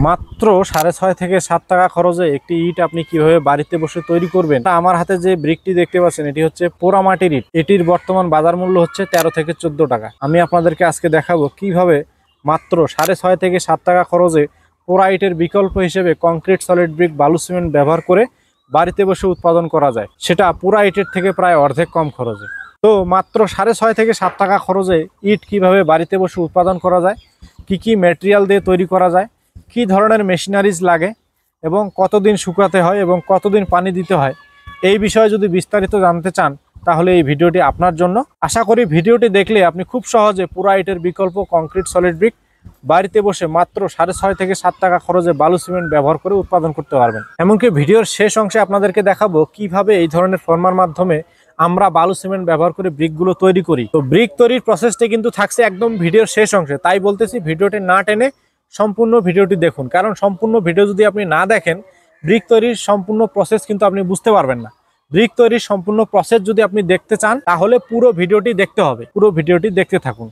মাত্র 6.5 থেকে 7 টাকা খরচে একটি ইট আপনি কিভাবে বাড়িতে বসে তৈরি করবেন। আমার হাতে যে ব্রিকটি দেখতে পাচ্ছেন এটি হচ্ছে পোড়ামাটির ইট। এটির বর্তমান বাজার মূল্য হচ্ছে 13 থেকে 14 টাকা। আমি আপনাদেরকে আজকে দেখাবো কিভাবে মাত্র 6.5 থেকে 7 টাকা খরচে পোড়া ইটের বিকল্প হিসেবে কংক্রিট সলিড ব্রিক বালু সিমেন্ট ব্যবহার করে বাড়িতে বসে উৎপাদন করা যায়, সেটা পোড়া ইটের থেকে প্রায় অর্ধেক কম খরচে। তো মাত্র 6.5 থেকে 7 টাকা খরচে ইট কিভাবে বাড়িতে বসে উৎপাদন করা যায়, কি কি ম্যাটেরিয়াল দিয়ে তৈরি করা যায়, কি ধরনের মেশিনারিজ লাগে এবং কতদিন শুকাতে হয় এবং কতদিন পানি দিতে হয়, এই বিষয়ে যদি বিস্তারিত জানতে চান তাহলে এই ভিডিওটি আপনার জন্য। আশা করি ভিডিওটি দেখলে আপনি খুব সহজে পোড়া ইটের বিকল্প কংক্রিট সলিড ব্রিক বাড়িতে বসে মাত্র 6.5 থেকে 7 টাকা খরচে বালু সিমেন্ট ব্যবহার করে উৎপাদন করতে পারবেন। এমনকি ভিডিওর শেষ অংশে আপনাদেরকে দেখাবো কিভাবে এই ধরনের ফর্মার মাধ্যমে আমরা বালু সিমেন্ট ব্যবহার করে ব্রিকগুলো তৈরি করি। তো ব্রিক তৈরির প্রসেসটি কিন্তু থাকছে একদম ভিডিওর শেষ অংশে, তাই বলতেছি ভিডিওটি না টেনে সম্পূর্ণ ভিডিওটি দেখুন, কারণ সম্পূর্ণ ভিডিও যদি আপনি না দেখেন ব্রিক তৈরির সম্পূর্ণ প্রসেস কিন্তু আপনি বুঝতে পারবেন না। ব্রিক তৈরির সম্পূর্ণ প্রসেস যদি আপনি দেখতে চান তাহলে পুরো ভিডিওটি দেখতে হবে, পুরো ভিডিওটি দেখতে থাকুন।